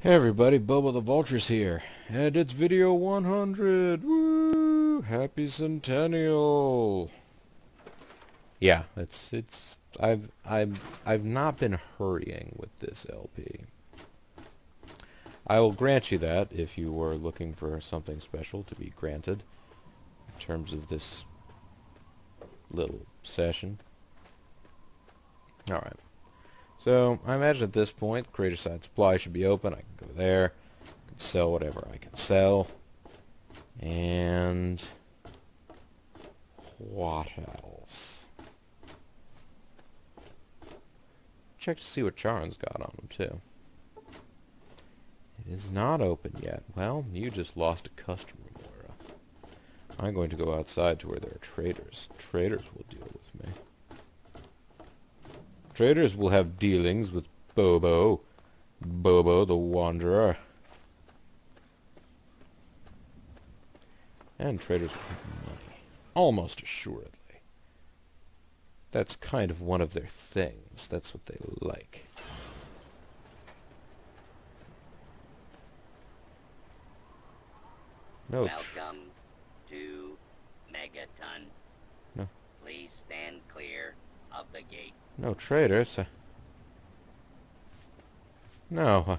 Hey everybody, Bubba the Vulture's here, and it's video 100! Woo! Happy Centennial! Yeah, I've not been hurrying with this LP. I will grant you that if you were looking for something special to be granted in terms of this little session. Alright. So, I imagine at this point, Creator Side Supply should be open. I can go there. I can sell whatever I can sell. And what else? Check to see what Charon's got on him, too. It is not open yet. Well, you just lost a customer, Moira. I'm going to go outside to where there are traders. Traders will deal with me. Traders will have dealings with Bobo the Wanderer. And traders will have money. Almost assuredly. That's kind of one of their things. That's what they like. No. Welcome to Megaton. No. Please stand clear of the gate. No traders. No.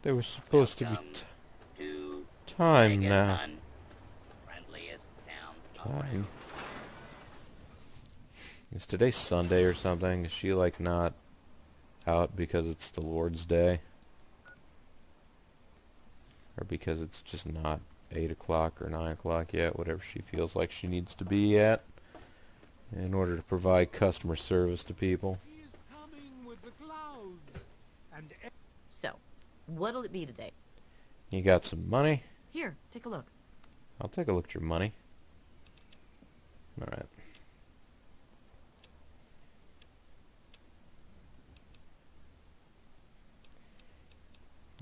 They were supposed to be to time Megaton. now. Friendliest town Time. around. Is today Sunday or something? Is she like not out because it's the Lord's Day? Or because it's just not 8 o'clock or 9 o'clock yet, whatever she feels like she needs to be at in order to provide customer service to people. He is coming with the clouds, and So, what'll it be today? You got some money? Here, take a look. I'll take a look at your money. Alright.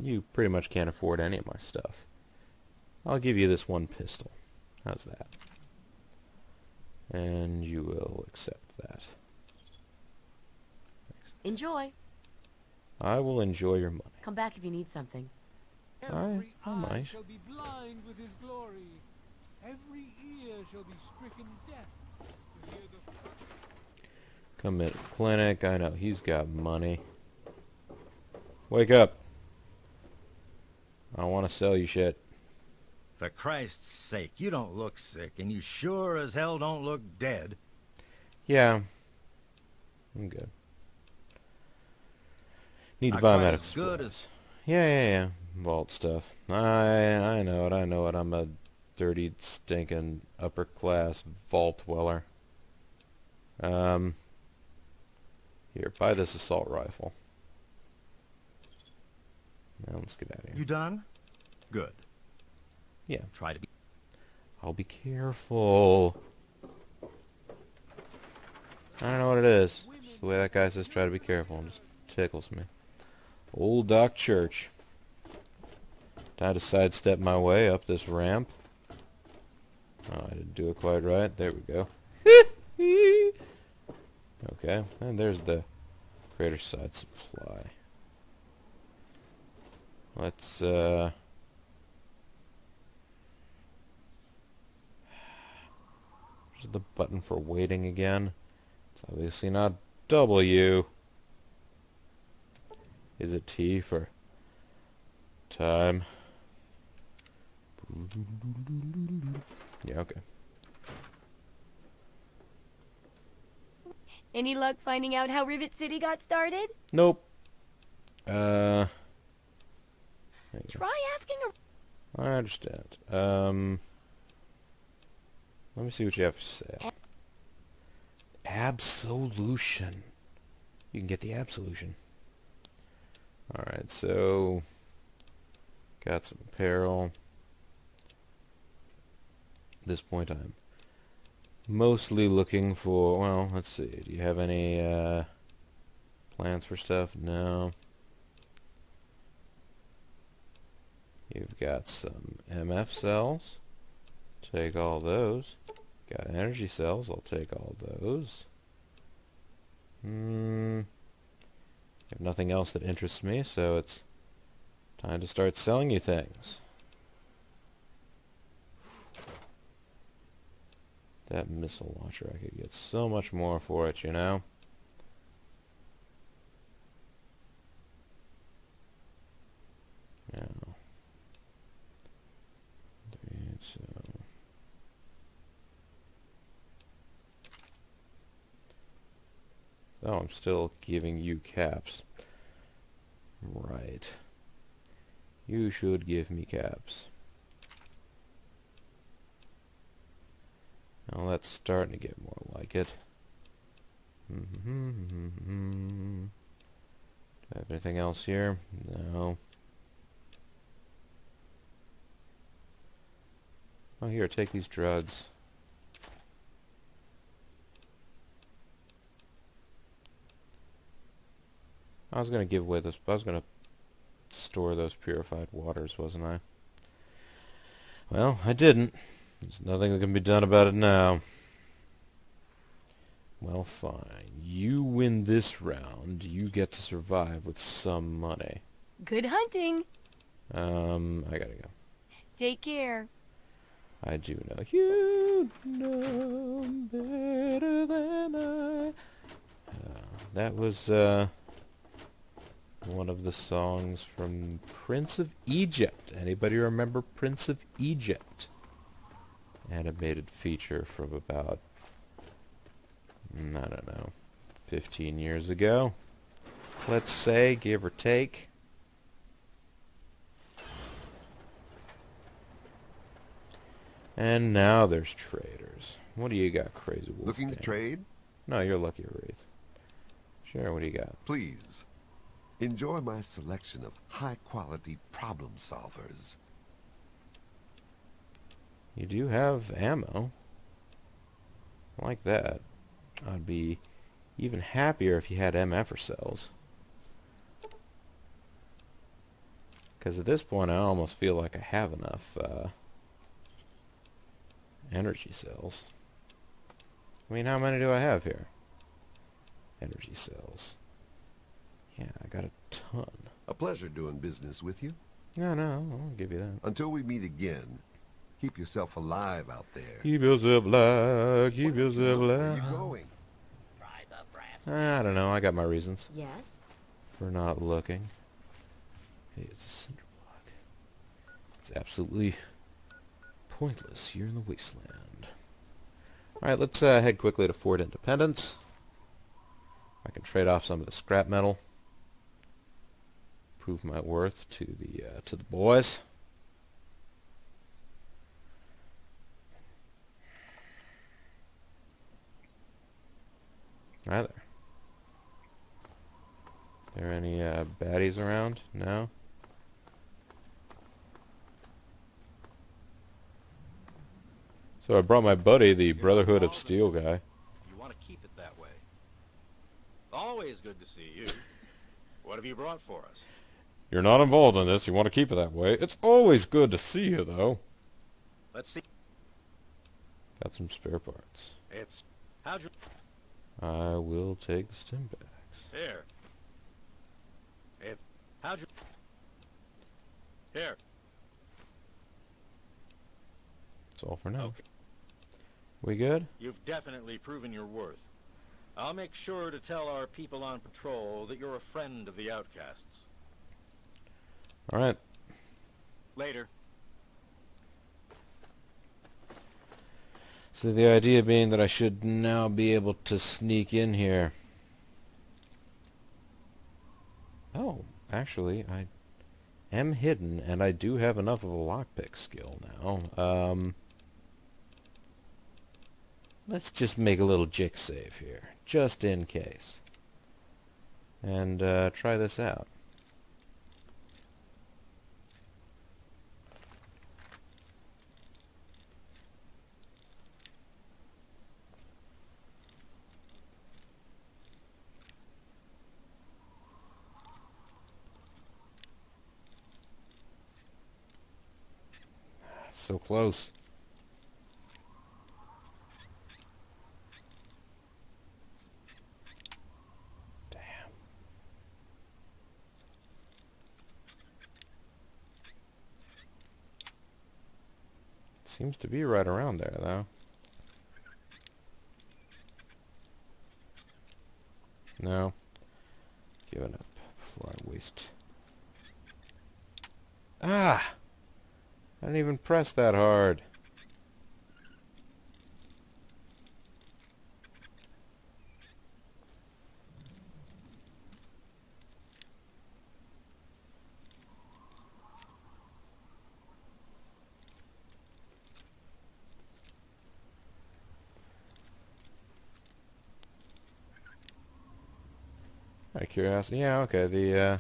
You pretty much can't afford any of my stuff. I'll give you this one pistol. How's that? And you will accept that. Enjoy. I will enjoy your money. Come back if you need something. every I eye might. shall be blind with his glory. Every ear shall be stricken deaf to hear the Come in clinic. I know he's got money. Wake up. I want to sell you shit. For Christ's sake, you don't look sick, and you sure as hell don't look dead. Yeah. I'm good. Need to Not buy quite medical as good supplies. Yeah. Vault stuff. I know it. I'm a dirty, stinking, upper class vault dweller. Here, buy this assault rifle. Now let's get out of here. You done? Good. Yeah. Try to be. I'll be careful. I don't know what it is. Just the way that guy says try to be careful. It just tickles me. Old Doc Church. Time to sidestep my way up this ramp. Oh, I didn't do it quite right. There we go. Okay, and there's the Creator Side Supply. Let's, There's the button for waiting again. It's obviously not W. Is it T for time? Yeah, okay. Any luck finding out how Rivet City got started? Nope. There you go. Try asking a... I understand. Let me see what you have for sale. Absolution. You can get the Absolution. Alright, so... Got some apparel. At this point I'm mostly looking for... Well, let's see. Do you have any, plans for stuff? No. You've got some MF cells. Take all those. Got energy cells. I'll take all those. Have nothing else that interests me, so it's Time to start selling you things. That missile launcher, I could get so much more for it, you know? Now, so oh, I'm still giving you caps. Right. You should give me caps. Now that's starting to get more like it. Do I have anything else here? No. Oh, here, take these drugs. I was gonna give away this. I was gonna store those purified waters, wasn't I? Well, I didn't. There's nothing that can be done about it now. Well, fine. You win this round. You get to survive with some money. Good hunting. I gotta go. Take care. I do know. You know better than I. That was, one of the songs from Prince of Egypt. Anybody remember Prince of Egypt? Animated feature from about, I don't know, 15 years ago. Let's say, give or take. And now there's traders. What do you got, Crazy Wolf? Looking to trade? No, you're Lucky Wraith. Sure, what do you got? Please. Enjoy my selection of high-quality problem solvers. You do have ammo. I like that. I'd be even happier if you had MF cells. Because at this point I almost feel like I have enough energy cells. I mean, how many do I have here? Energy cells. Yeah, I got a ton. A pleasure doing business with you. No, I'll give you that. Until we meet again, keep yourself alive out there. Keep yourself alive, keep yourself Where are you alive. going? Try the brass. I don't know, I got my reasons Yes? for not looking. Hey, it's a cinder block. It's absolutely pointless here in the wasteland. Alright, let's head quickly to Fort Independence. I can trade off some of the scrap metal. Prove my worth to the boys. Hi there. There any baddies around? No? So I brought my buddy, the Brotherhood of Steel guy. You want to keep it that way. Always good to see you. What have you brought for us? You're not involved in this. You want to keep it that way. It's always good to see you, though. Let's see. Got some spare parts. It's... How'd you... I will take the stim packs. Here. It... How'd you... Here. That's all for now. Okay. We good? You've definitely proven your worth. I'll make sure to tell our people on patrol that you're a friend of the outcasts. Alright. Later. So the idea being that I should now be able to sneak in here. Oh, actually, I am hidden, and I do have enough of a lockpick skill now. Let's just make a little jick save here, just in case. And try this out. So close. Damn. Seems to be right around there, though. No. Giving up before I waste. Ah! I didn't even press that hard. Out of curiosity, yeah, okay,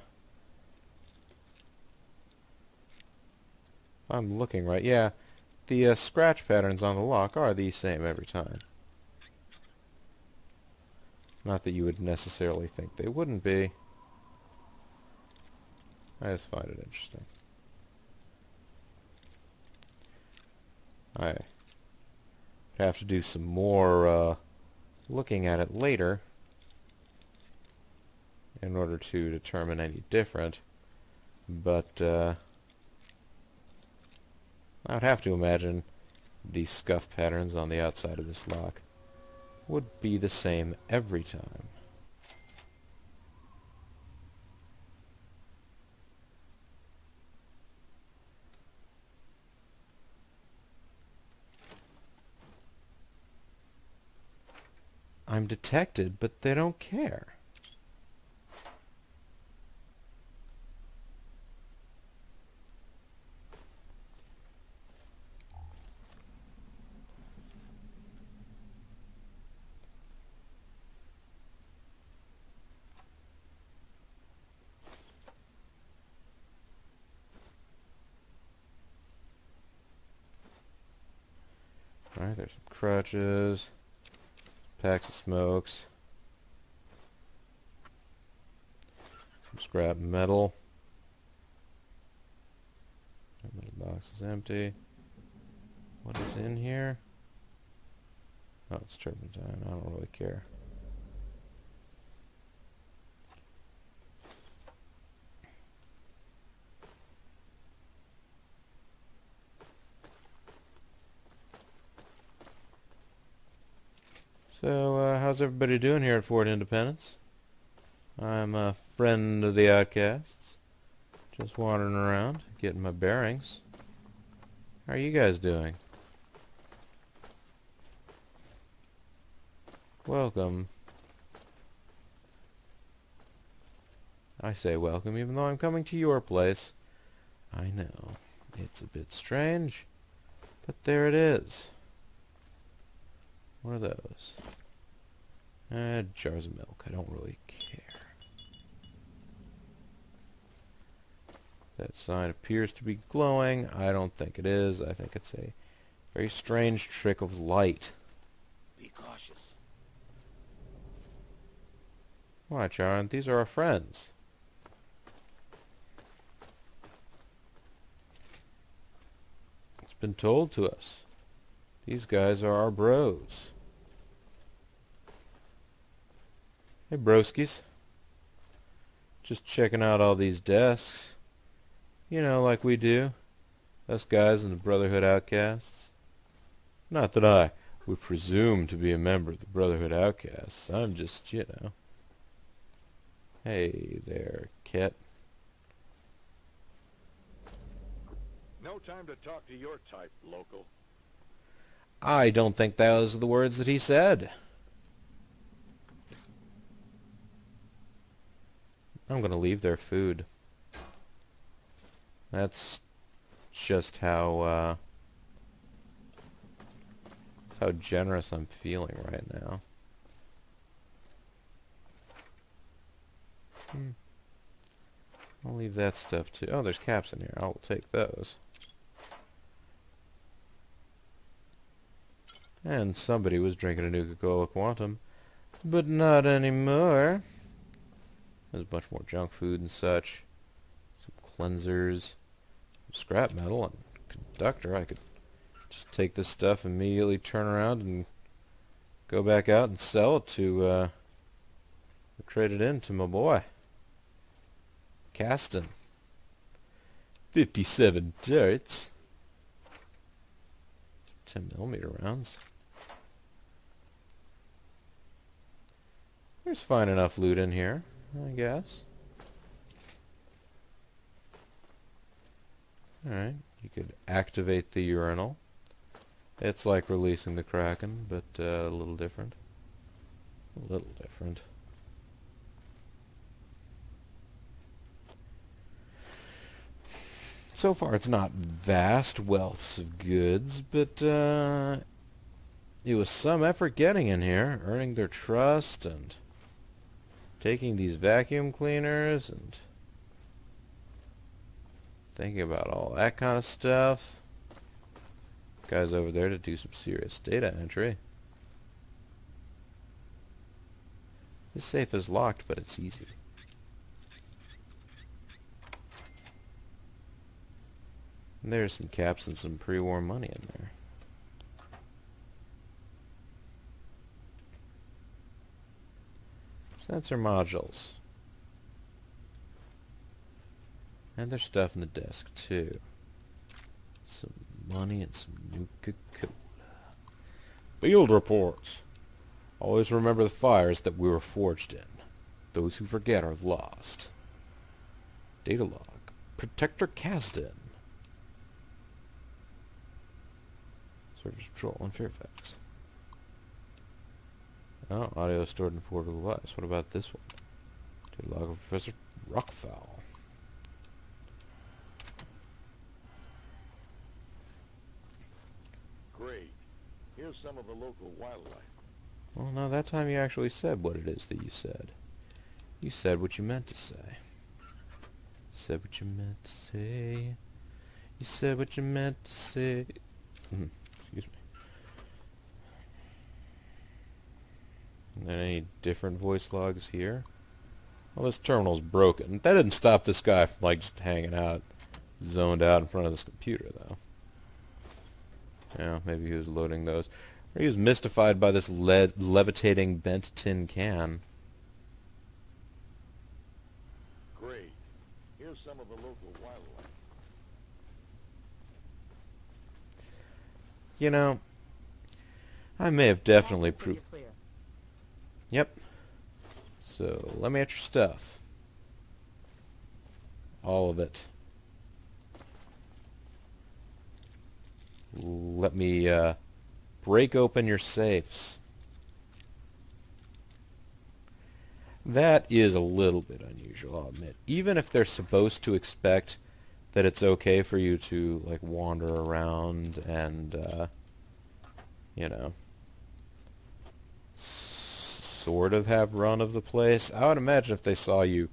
I'm looking right, yeah, the scratch patterns on the lock are the same every time. Not that you would necessarily think they wouldn't be. I just find it interesting. I have to do some more looking at it later in order to determine any different, but I would have to imagine the scuff patterns on the outside of this lock would be the same every time. I'm detected, but they don't care. Alright, there's some crutches, packs of smokes, some scrap metal. That metal box is empty. What is in here? Oh, it's turpentine. I don't really care. So, how's everybody doing here at Fort Independence? I'm a friend of the outcasts. Just wandering around, getting my bearings. How are you guys doing? Welcome. I say welcome even though I'm coming to your place. I know, it's a bit strange, but there it is. What are those? Jars of milk. I don't really care. That sign appears to be glowing. I don't think it is. I think it's a very strange trick of light. Be cautious. Why, Charon? These are our friends. It's been told to us. These guys are our bros. Hey, broskies. Just checking out all these desks. You know, like we do. Us guys in the Brotherhood Outcasts. Not that I would presume to be a member of the Brotherhood Outcasts. I'm just, you know. Hey there, Ket. No time to talk to your type, local. I don't think those are the words that he said. I'm gonna leave their food. That's just how generous I'm feeling right now. I'll leave that stuff too. Oh, there's caps in here. I will take those. And somebody was drinking a Nuka-Cola Quantum, but not anymore. There's a bunch more junk food and such. Some cleansers, some scrap metal, and conductor. I could just take this stuff, immediately turn around, and go back out and sell it to, trade it in to my boy, Caston. 57 darts. 10mm rounds. There's fine enough loot in here, I guess. Alright, you could activate the urinal. It's like releasing the Kraken, but a little different. A little different. So far it's not vast wealths of goods, but it was some effort getting in here, earning their trust and taking these vacuum cleaners and thinking about all that kind of stuff. Guys over there to do some serious data entry. This safe is locked, but it's easy. And there's some caps and some pre-war money in there. Sensor modules. And there's stuff in the desk, too. Some money and some Nuka-Cola. Field reports. Always remember the fires that we were forged in. Those who forget are lost. Data log. Protector Kasdan. Surface patrol on Fairfax. Oh, audio stored in portable device. What about this one? Data log of Professor Rockfowl. Great. Here's some of the local wildlife. Well, now that time you actually said what it is that you said. You said what you meant to say. Said what you meant to say. You said what you meant to say. Excuse me. And then any different voice logs here? Well, this terminal's broken. That didn't stop this guy from, like, just hanging out, zoned out in front of this computer, though. Yeah, maybe he was loading those. Or he was mystified by this levitating bent tin can. Great. Here's some of the local wildlife. You know, I may have definitely Pretty proved... clear. Yep. So, let me at your stuff. All of it. Let me, break open your safes. That is a little bit unusual, I'll admit. Even if they're supposed to expect that it's okay for you to, like, wander around and, you know, sort of have run of the place. I would imagine if they saw you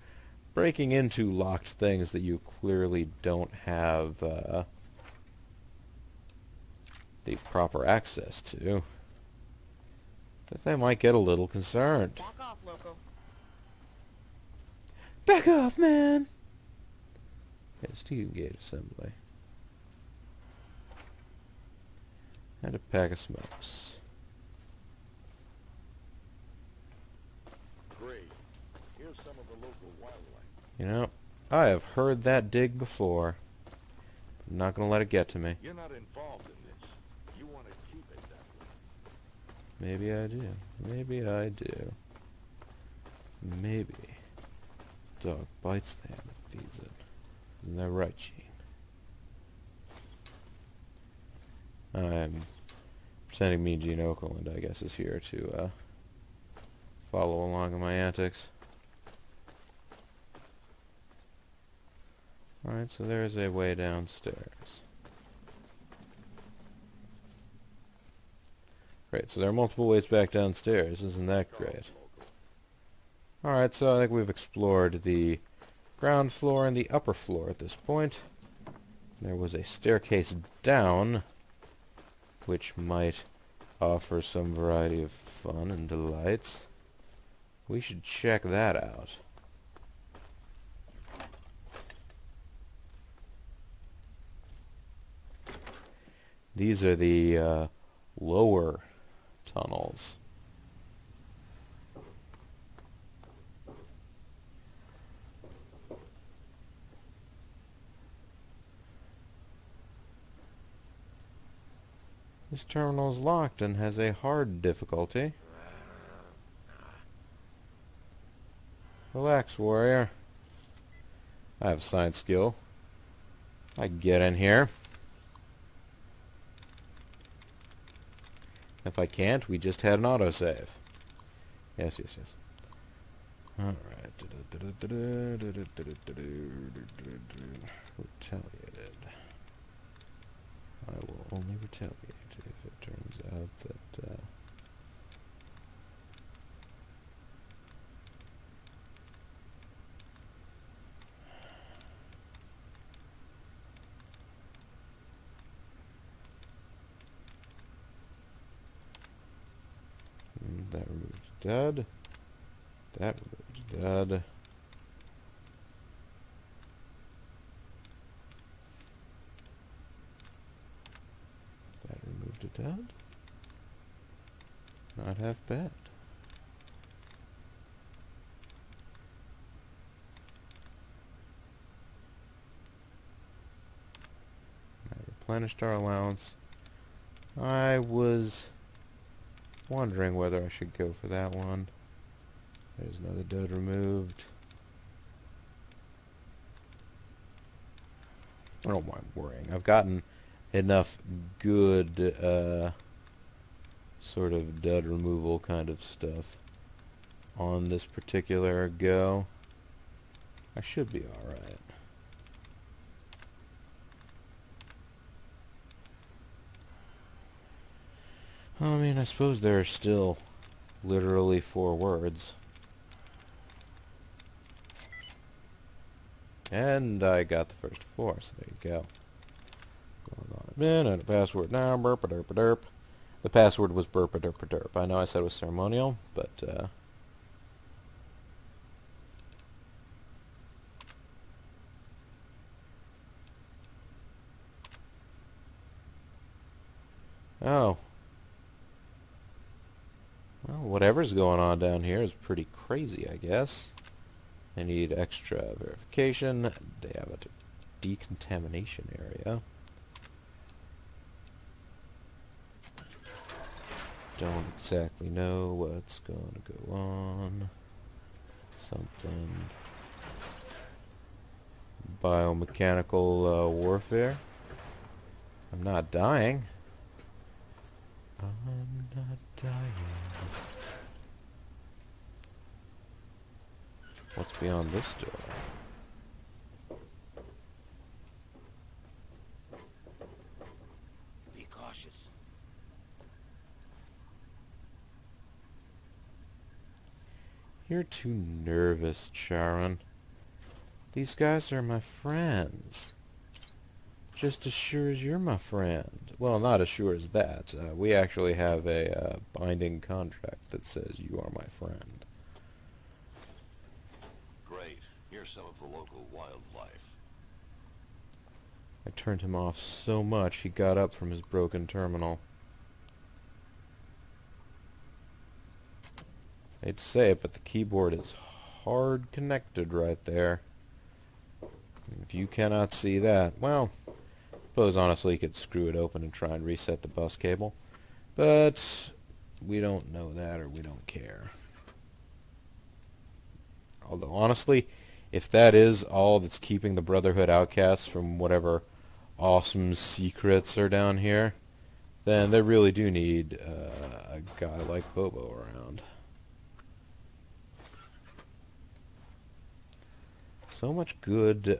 breaking into locked things that you clearly don't have, the proper access to, that they might get a little concerned. Back off, loco. Back off, man! Yeah, Steam Gate assembly. And a pack of smokes. Great. Here's some of the local wildlife. You know, I have heard that dig before. I'm not gonna let it get to me. You're not involved in this. You want to keep it that way. Maybe I do. Maybe I do. Maybe. Dog bites the hand that feeds it. Isn't that right, Gene? I'm pretending me, Gene Okerlund, I guess, is here to follow along in my antics. Alright, so there's a way downstairs. Great, so there are multiple ways back downstairs. Isn't that great? Alright, so I think we've explored the ground floor and the upper floor at this point. There was a staircase down, which might offer some variety of fun and delights. We should check that out. These are the lower tunnels. This terminal is locked and has a hard difficulty. Relax, warrior. I have science skill. I can get in here. If I can't, we just had an autosave. Yes, yes, yes. Alright. Retaliated. I will only retaliate if it turns out that, that removes dud. That removes dud. That removed a dud. Not half bad. I replenished our allowance. I was wondering whether I should go for that one. There's another dud removed. I don't mind worrying. I've gotten enough good sort of dud removal kind of stuff on this particular go. I should be alright. I mean, I suppose there are still literally 4 words. And I got the first 4, so there you go. Going on a minute, and a password now, burp-a-derp-a-derp. The password was burp-a-derp-a-derp. I know I said it was ceremonial, but, oh. Well, whatever's going on down here is pretty crazy, I guess. They need extra verification. They have a decontamination area. Don't exactly know what's going to go on. Something biomechanical warfare. I'm not dying. I'm not dying. What's beyond this door? Be cautious. You're too nervous, Charon. These guys are my friends. Just as sure as you're my friend. Well, not as sure as that. We actually have a binding contract that says you are my friend. Great. Here's some of the local wildlife. I turned him off so much he got up from his broken terminal. I hate to say it, but the keyboard is hard connected right there. If you cannot see that, well, I suppose honestly you could screw it open and try and reset the bus cable. But we don't know that, or we don't care. Although honestly, if that is all that's keeping the Brotherhood outcasts from whatever awesome secrets are down here, then they really do need a guy like Bobo around. So much good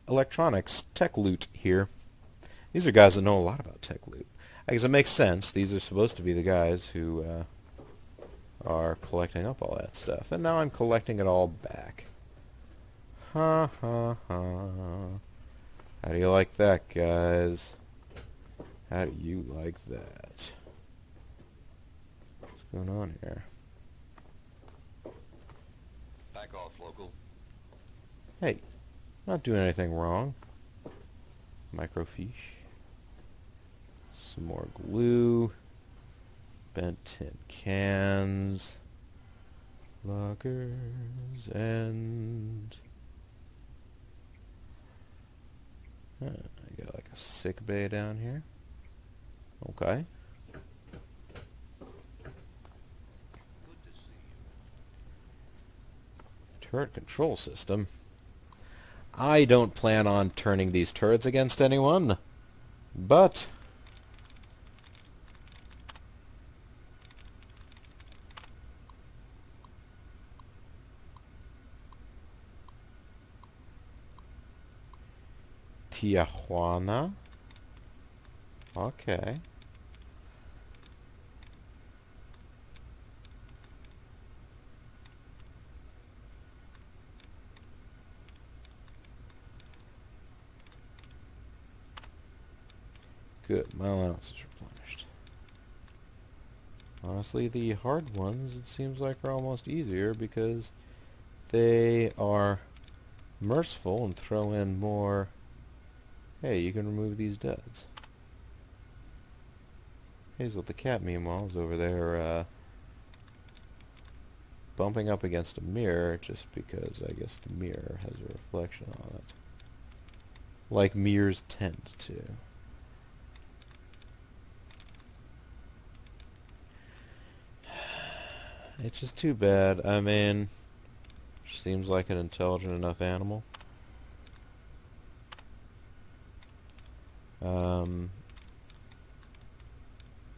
electronics tech loot here. These are guys that know a lot about tech loot. I guess it makes sense. These are supposed to be the guys who are collecting up all that stuff. And now I'm collecting it all back. Ha ha ha. How do you like that, guys? How do you like that? What's going on here? Back off, local. Hey, not doing anything wrong. Microfiche. Some more glue. Bent tin cans. Loggers and... I got like a sick bay down here. Okay. Turret control system. I don't plan on turning these turrets against anyone, but Tijuana. Okay. Good, my allowance is replenished. Honestly, the hard ones, it seems like, are almost easier because they are merciful and throw in more, hey, you can remove these duds. Hazel the cat, meanwhile, is over there, bumping up against a mirror just because I guess the mirror has a reflection on it. Like mirrors tend to. It's just too bad. I mean, she seems like an intelligent enough animal.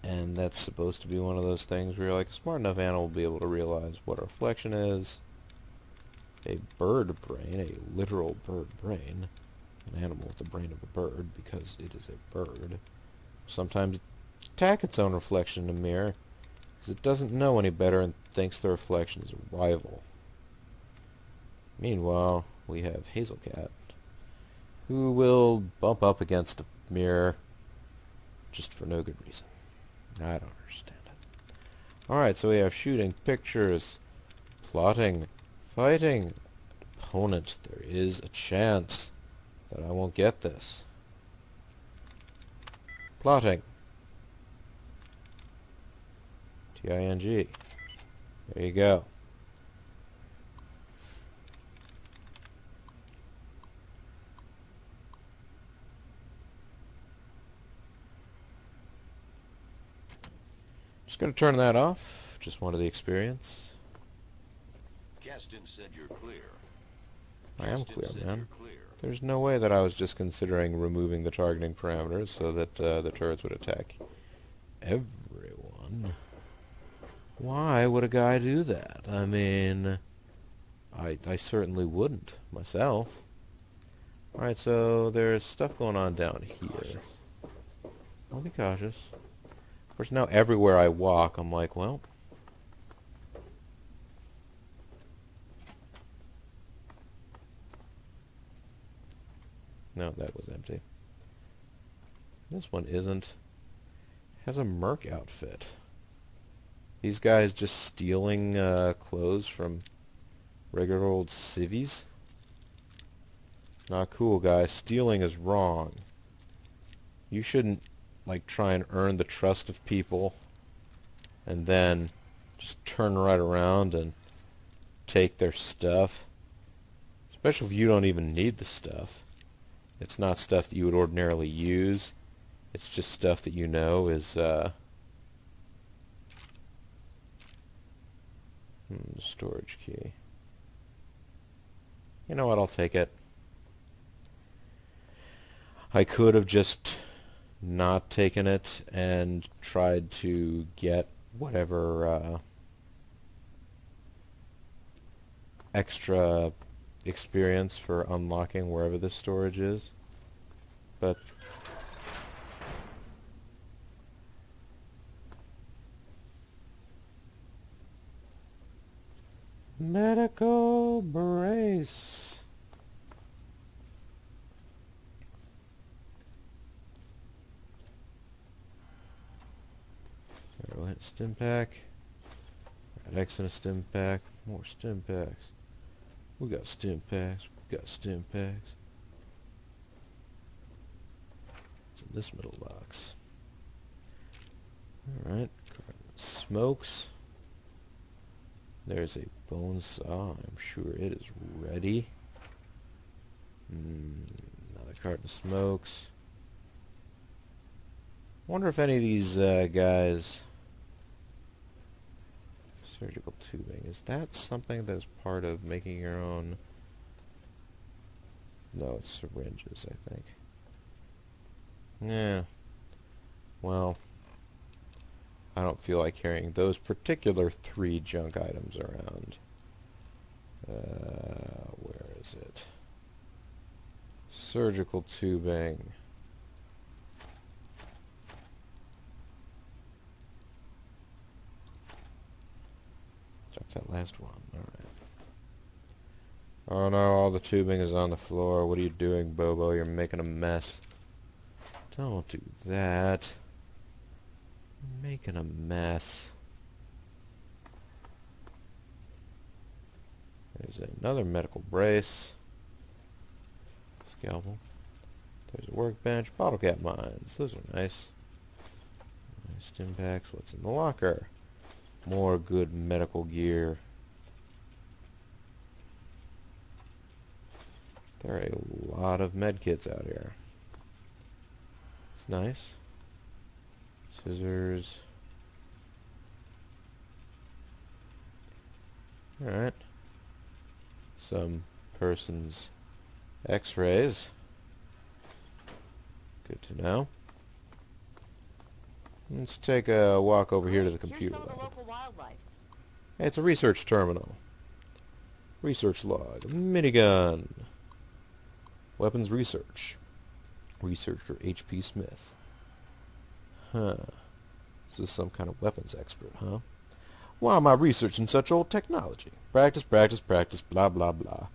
And that's supposed to be one of those things where you're like, a smart enough animal will be able to realize what a reflection is. A bird brain, a literal bird brain, an animal with the brain of a bird because it is a bird, sometimes attack its own reflection in a mirror because it doesn't know any better and thinks the reflection is a rival. Meanwhile, we have Hazelcat, who will bump up against a mirror just for no good reason. I don't understand it. Alright, so we have shooting, pictures, plotting, fighting, opponent. There is a chance that I won't get this. Plotting. T-I-N-G. There you go. Just going to turn that off. Just wanted the experience. Gaston said you're clear. I am clear, man. You're clear. There's no way that I was just considering removing the targeting parameters so that the turrets would attack everyone. Why would a guy do that? I mean, I certainly wouldn't myself. Alright, so there's stuff going on down here. I'll be cautious. Of course, now everywhere I walk, I'm like, well... No, that was empty. This one isn't. Has a merc outfit. These guys just stealing clothes from regular old civvies? Not cool, guys. Stealing is wrong. You shouldn't, like, try and earn the trust of people and then just turn right around and take their stuff. Especially if you don't even need the stuff. It's not stuff that you would ordinarily use. It's just stuff that you know is, storage key. You know what, I'll take it. I could have just not taken it and tried to get whatever, extra experience for unlocking wherever this storage is, but medical brace. There we went. Stim pack. Got X in a stim pack. More stim packs. We got stim packs. We got stim packs. What's in this middle box? Alright. Smokes. There's a bone saw. I'm sure it is ready. Another carton of smokes. Wonder if any of these guys... Surgical tubing. Is that something that's part of making your own... No, it's syringes, I think. Yeah. Well, I don't feel like carrying those particular 3 junk items around. Where is it? Surgical tubing. Drop that last one. Alright. Oh no, all the tubing is on the floor. What are you doing, Bobo? You're making a mess. Don't do that. You're making a mess. There's another medical brace. Scalpel. There's a workbench. Bottle cap mines. Those are nice. Nice stim packs. What's in the locker? More good medical gear. There are a lot of med kits out here. It's nice. Scissors. Alright. Some person's x-rays. Good to know. Let's take a walk over here to the computer Here's some of the lab. local wildlife. Hey, it's a research terminal. Research log. Minigun. Weapons research. Researcher H.P. Smith. Huh. This is some kind of weapons expert, huh? Why am I researching such old technology? Practice, practice, practice, blah, blah, blah.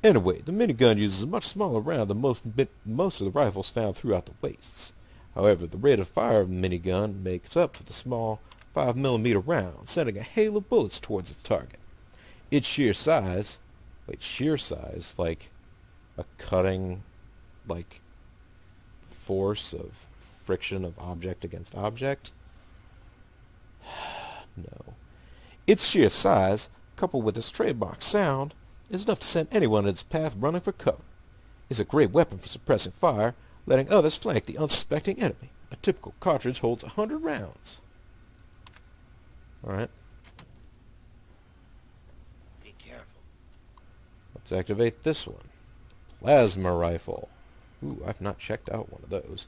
Anyway, the minigun uses a much smaller round than most of the rifles found throughout the wastes. However, the rate of fire of the minigun makes up for the small 5mm round, sending a hail of bullets towards its target. Its sheer size, like a cutting, like, force of friction of object against object? No. Its sheer size, coupled with its trademark sound, is enough to send anyone in its path running for cover. It's a great weapon for suppressing fire, letting others flank the unsuspecting enemy. A typical cartridge holds 100 rounds. Alright. Be careful. Let's activate this one. Plasma rifle. Ooh, I've not checked out one of those.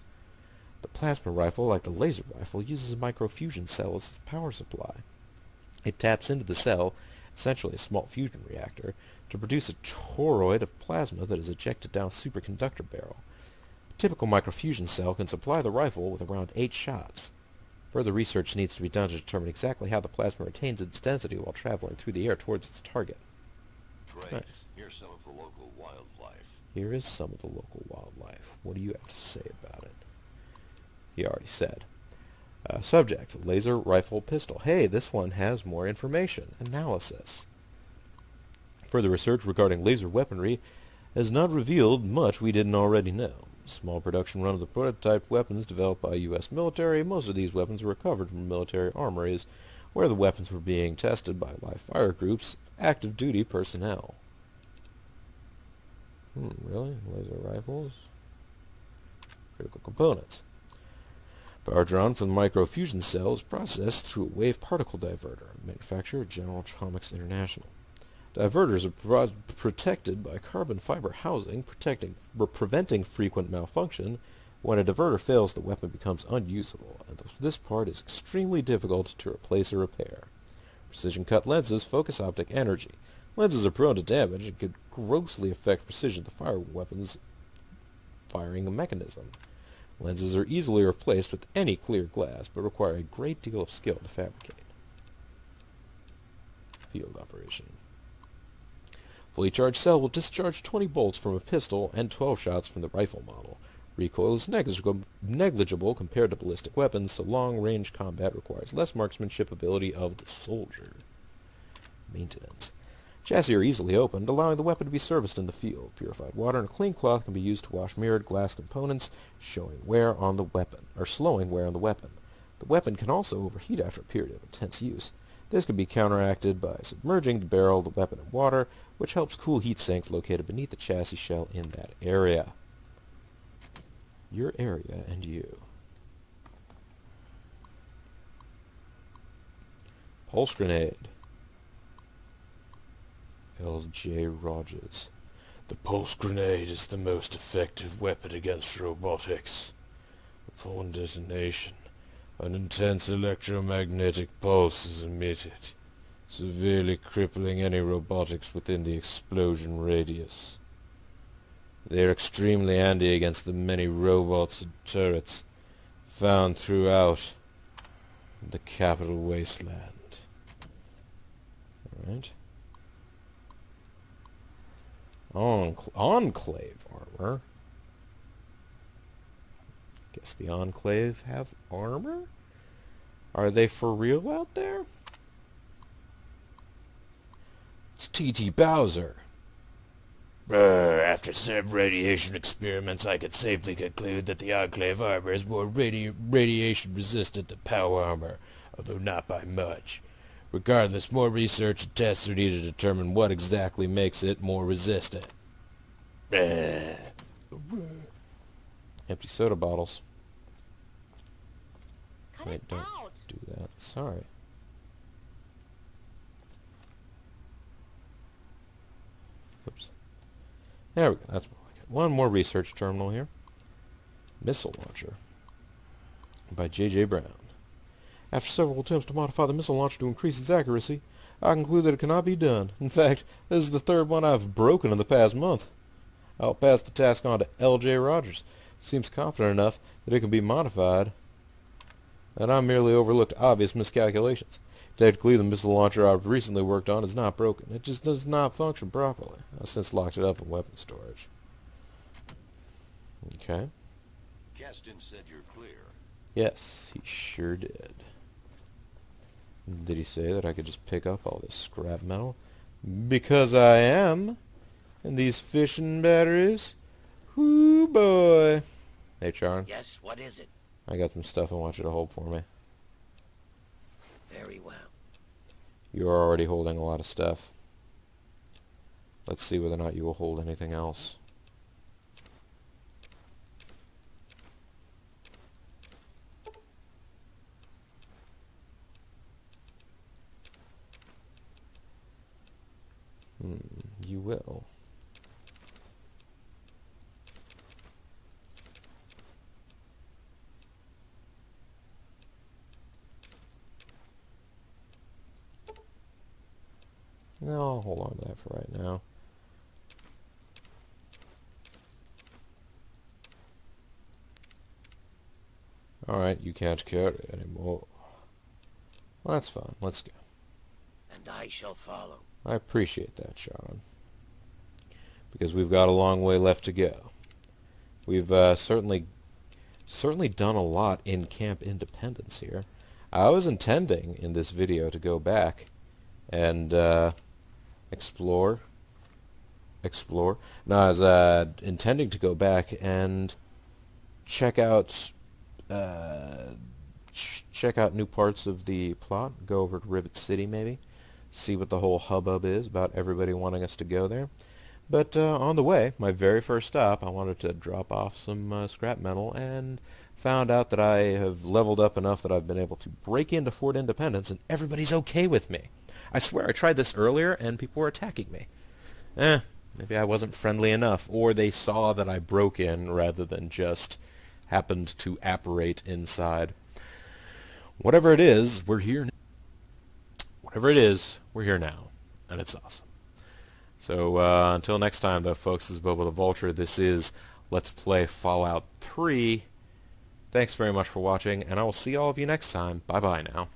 The plasma rifle, like the laser rifle, uses a microfusion cell as its power supply. It taps into the cell, essentially a small fusion reactor, to produce a toroid of plasma that is ejected down a superconductor barrel. A typical microfusion cell can supply the rifle with around 8 shots. Further research needs to be done to determine exactly how the plasma retains its density while traveling through the air towards its target. Great. Nice. Here's some of the local wildlife. Here is some of the local wildlife. What do you have to say about it? He already said. Subject, laser rifle pistol. Hey, this one has more information. Analysis. Further research regarding laser weaponry has not revealed much we didn't already know. Small production run of the prototype weapons developed by U.S. military. Most of these weapons were recovered from military armories, where the weapons were being tested by live fire groups of active duty personnel. Really? Laser rifles? Critical components. Power drawn from the microfusion cell is processed through a wave particle diverter, manufacturer General Atomics International. Diverters are protected by carbon fiber housing, preventing frequent malfunction. When a diverter fails, the weapon becomes unusable, and this part is extremely difficult to replace or repair. Precision cut lenses focus optic energy. Lenses are prone to damage and could grossly affect precision of the firing weapon's firing mechanism. Lenses are easily replaced with any clear glass, but require a great deal of skill to fabricate. Field operation. Fully charged cell will discharge 20 bolts from a pistol and 12 shots from the rifle model. Recoil is negligible compared to ballistic weapons, so long-range combat requires less marksmanship ability of the soldier. Maintenance. Chassis are easily opened, allowing the weapon to be serviced in the field. Purified water and a clean cloth can be used to wash mirrored glass components, showing wear on the weapon, or slowing wear on the weapon. The weapon can also overheat after a period of intense use. This can be counteracted by submerging the barrel of the weapon in water, which helps cool heat sinks located beneath the chassis shell in that area. Your area and you. Pulse grenade. L.J. Rogers. The pulse grenade is the most effective weapon against robotics. Upon detonation, an intense electromagnetic pulse is emitted, severely crippling any robotics within the explosion radius. They are extremely handy against the many robots and turrets found throughout the capital wasteland. Alright. Enclave armor. Guess the Enclave have armor? Are they for real out there? It's T.T. Bowser. After some radiation experiments, I could safely conclude that the Enclave armor is more radiation resistant than POW armor, although not by much. Regardless, more research and tests are needed to determine what exactly makes it more resistant. Empty soda bottles. Cut Wait, it don't out. do that. Sorry. Oops. There we go. That's more like it. One more research terminal here. Missile launcher. By J.J. Brown. After several attempts to modify the missile launcher to increase its accuracy, I conclude that it cannot be done. In fact, this is the third one I've broken in the past month. I'll pass the task on to L.J. Rogers. Seems confident enough that it can be modified, and I merely overlooked obvious miscalculations. Technically, the missile launcher I've recently worked on is not broken. It just does not function properly. I've since locked it up in weapon storage. Okay. Gaston said you're clear. Yes, he sure did. Did he say that I could just pick up all this scrap metal? Because I am. And these fishing batteries? Whoo boy. Hey, Charon. Yes, what is it? I got some stuff I want you to hold for me. Very well. You're already holding a lot of stuff. Let's see whether or not you will hold anything else. You will. No, I'll hold on to that for right now. Alright, you can't carry it anymore. Well, that's fine. Let's go. And I shall follow. I appreciate that, Sharon. Because we've got a long way left to go. We've certainly done a lot in Camp Independence here. I was intending in this video to go back and explore. No, I was intending to go back and check out new parts of the plot. Go over to Rivet City, maybe. See what the whole hubbub is about everybody wanting us to go there. But on the way, my very first stop, I wanted to drop off some scrap metal and found out that I have leveled up enough that I've been able to break into Fort Independence and everybody's okay with me. I swear I tried this earlier and people were attacking me. Maybe I wasn't friendly enough, or they saw that I broke in rather than just happened to apparate inside. Whatever it is, we're here now. Whatever it is, we're here now, and it's awesome. So until next time, though, folks, this is Bobo the Vulture. This is Let's Play Fallout 3. Thanks very much for watching, and I will see all of you next time. Bye-bye now.